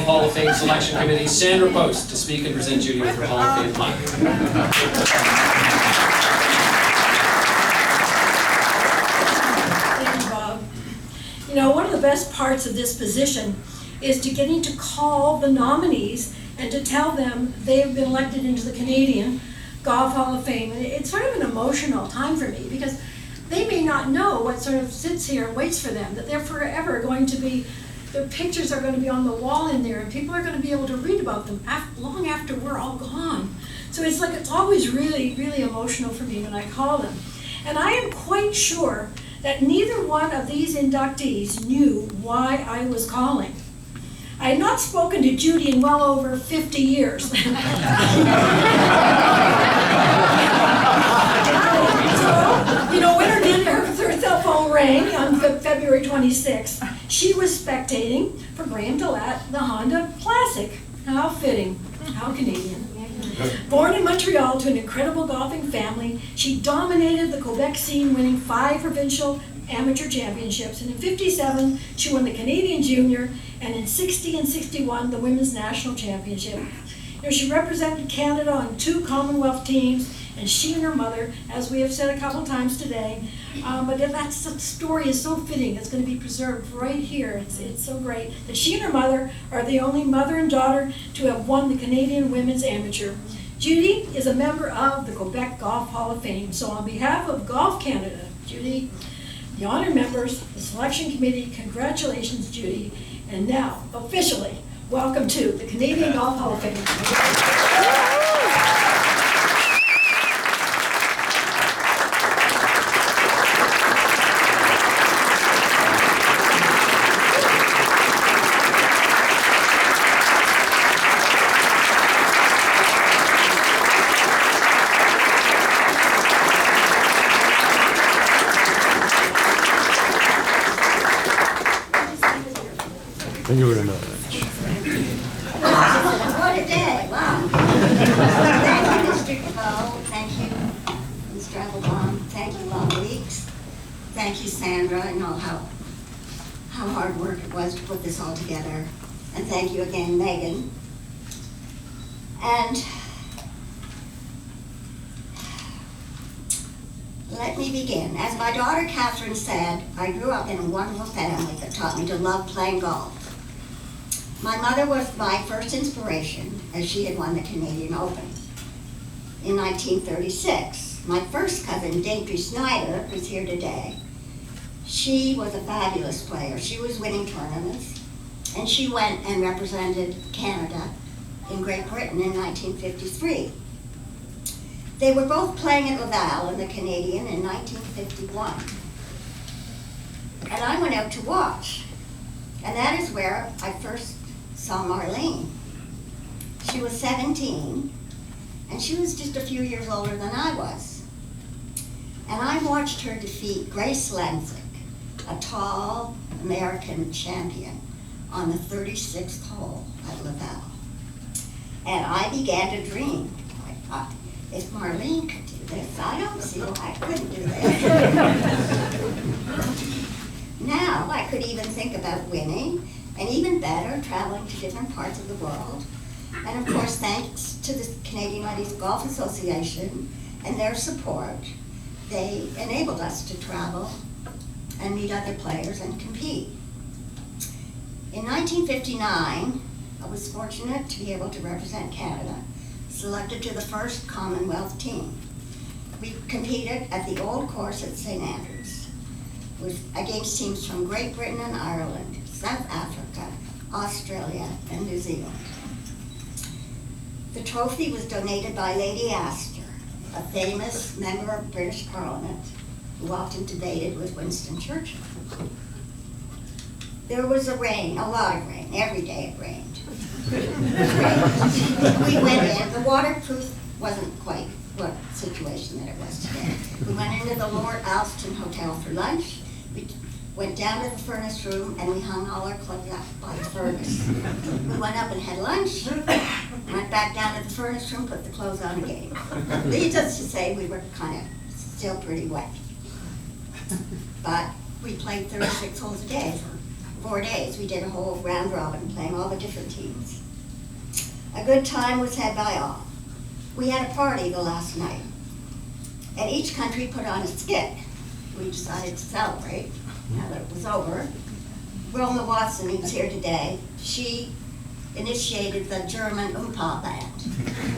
Hall of Fame Selection Committee, Sandra Post, to speak and present Judy with her Hall of Fame plaque. Thank you, Bob. You know, one of the best parts of this position is to getting to call the nominees and to tell them they've been elected into the Canadian Golf Hall of Fame. And it's sort of an emotional time for me because they may not know what sort of sits here and waits for them, that they're forever going to be, their pictures are going to be on the wall in there and people are going to be able to read about them long after we're all gone. So it's like, it's always really, really emotional for me when I call them. And I am quite sure that neither one of these inductees knew why I was calling. I had not spoken to Judy in well over 50 years. So, you know, when her cell phone rang on February 26th, she was spectating for Graham Delatte, the Honda Classic. How fitting, how Canadian. Born in Montreal to an incredible golfing family, she dominated the Quebec scene, winning 5 provincial amateur championships, and in 57 she won the Canadian Junior, and in 60 and 61 the Women's National Championship. You know, she represented Canada on 2 Commonwealth teams, and she and her mother, as we have said a couple times today, but that story is so fitting. It's going to be preserved right here. It's so great that she and her mother are the only mother and daughter to have won the Canadian Women's Amateur. Judy is a member of the Quebec Golf Hall of Fame. So on behalf of Golf Canada, Judy, the honor members, the selection committee, congratulations, Judy. And now, officially, welcome to the Canadian Golf Hall of Fame. Thank you very much. What a day, wow. Thank you, Mr. Devoe. Thank you, Mr. Applebaum. Thank you, Bob Weeks. Thank you, Sandra. I know how hard work it was to put this all together. And thank you again, Megan. And let me begin. As my daughter Catherine said, I grew up in a wonderful family that taught me to love playing golf. My mother was my first inspiration, as she had won the Canadian Open in 1936. My first cousin, Daintree Snyder, who's here today, she was a fabulous player. She was winning tournaments, and she went and represented Canada in Great Britain in 1953. They were both playing at Laval in the Canadian in 1951. And I went out to watch. And that is where I first saw Marlene. She was 17, and she was just a few years older than I was. And I watched her defeat Grace Lenzik, a tall American champion, on the 36th hole at Laval. And I began to dream. I thought, if Marlene could do this, I don't see why I couldn't do this. Now I could even think about winning, and even better, traveling to different parts of the world. And of course, thanks to the Canadian Ladies Golf Association and their support, they enabled us to travel and meet other players and compete. In 1959, I was fortunate to be able to represent Canada, selected to the first Commonwealth team. We competed at the old course at St. Andrews against teams from Great Britain and Ireland, South Africa, Australia, and New Zealand. The trophy was donated by Lady Astor, a famous member of British Parliament who often debated with Winston Churchill. There was a lot of rain. Every day it rained. We went in. The waterproof wasn't quite what situation that it was today. We went into the Lord Alston Hotel for lunch. We went down to the furnace room and we hung all our clothes up by the furnace. We went up and had lunch, went back down to the furnace room, put the clothes on again. Needless to say, we were kind of still pretty wet. But we played 36 holes a day for 4 days. We did a whole round robin playing all the different teams. A good time was had by all. We had a party the last night, and each country put on a skit. We decided to celebrate now that it was over. Roma Watson, who's here today, she initiated the German Oompa band.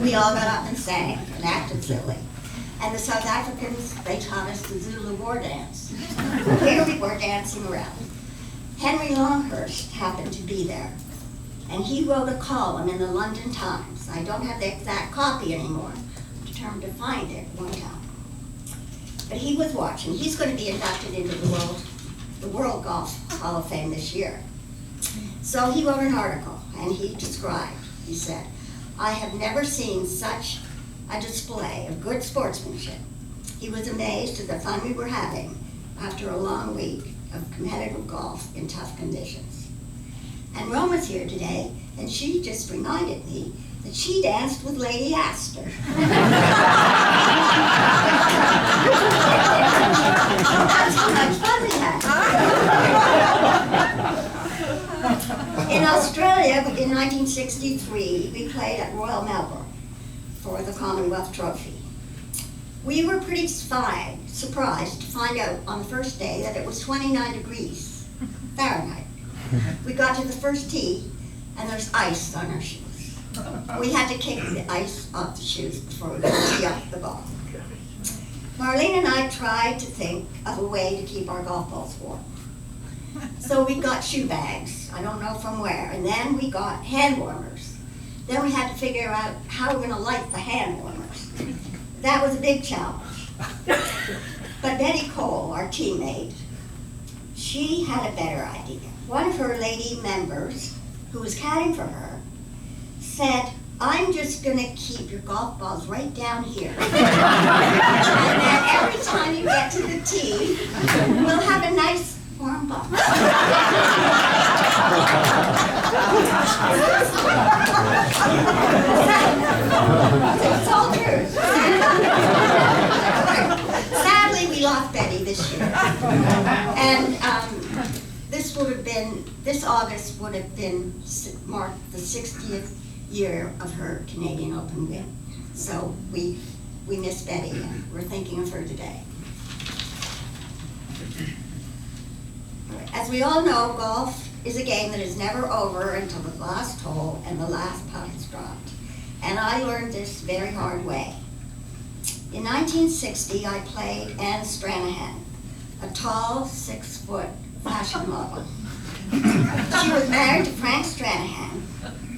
We all got up and sang and acted silly. And the South Africans, they taught us the Zulu war dance. Here we were dancing around. Henry Longhurst happened to be there, and he wrote a column in the London Times. I don't have the exact copy anymore. I'm determined to find it one time. But he was watching. He's going to be inducted into the World Golf Hall of Fame this year. So he wrote an article, and he described, he said, "I have never seen such a display of good sportsmanship." He was amazed at the fun we were having after a long week of competitive golf in tough conditions. And Roma's here today, and she just reminded me that she danced with Lady Astor. That's how much fun we had. In Australia, in 1963, we played at Royal Melbourne for the Commonwealth Trophy. We were pretty surprised to find out on the first day that it was 29 degrees Fahrenheit. We got to the first tee, and there's ice on our shoes. We had to kick the ice off the shoes before we could tee up the ball. Marlene and I tried to think of a way to keep our golf balls warm. So we got shoe bags, I don't know from where, and then we got hand warmers. Then we had to figure out how we're going to light the hand warmers. That was a big challenge. But Betty Cole, our teammate, she had a better idea. One of her lady members, who was caddying for her, said, "I'm just going to keep your golf balls right down here. And then every time you get to the tee, we'll have a nice warm ball." It's all true. Sadly, we lost Betty this year. And this August would have been marked the 60th year of her Canadian Open win. So we miss Betty, and we're thinking of her today. As we all know, golf is a game that is never over until the last hole and the last putt is dropped. And I learned this very hard way. In 1960, I played Anne Stranahan, a tall, 6-foot fashion model. She was married to Frank Stranahan,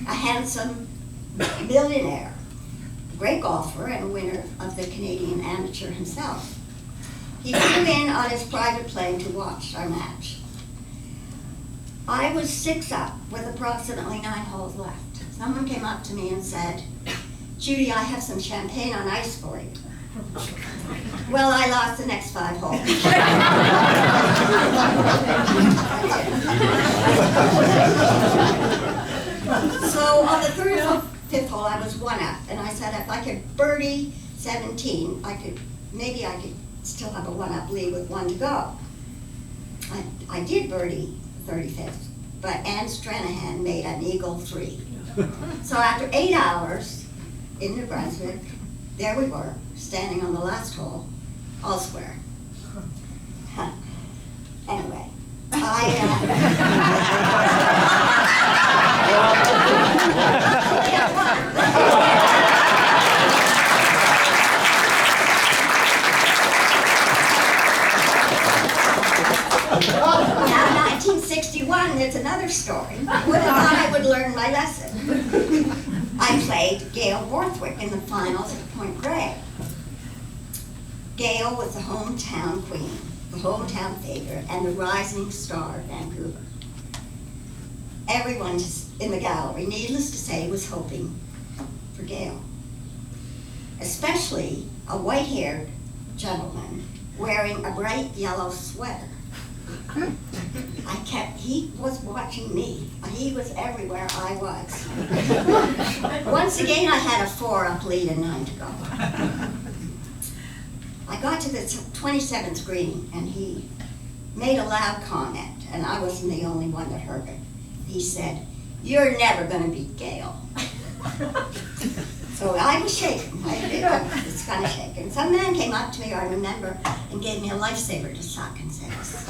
a handsome millionaire, a great golfer and a winner of the Canadian Amateur himself. He flew in on his private plane to watch our match. I was 6 up with approximately 9 holes left. Someone came up to me and said, "Judy, I have some champagne on ice for you." Well, I lost the next 5 holes. So on the 3rd or 5th hole, I was 1 up, and I said if I could birdie 17, maybe I could still have a 1-up lead with 1 to go. I did birdie 35th, but Anne Stranahan made an eagle 3. So after 8 hours in New Brunswick, there we were, standing on the last hole, all square. Anyway, Now, 1961, there's another story. Would have thought I would learn my lesson. I played Gail Borthwick in the finals at Point Grey. Gail was the hometown queen, the hometown favorite, and the rising star of Vancouver. Everyone in the gallery, needless to say, was hoping for Gail. Especially a white-haired gentleman wearing a bright yellow sweater. He was watching me. He was everywhere I was. Once again, I had a 4-up lead and 9 to go. I got to the 27th green, and he made a loud comment, and I wasn't the only one that heard it. He said, "You're never gonna beat Gail." So I was shaken. I was kind of shaken. Some man came up to me, I remember, and gave me a lifesaver to sock and says.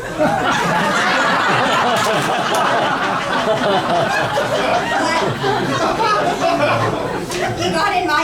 But he got in my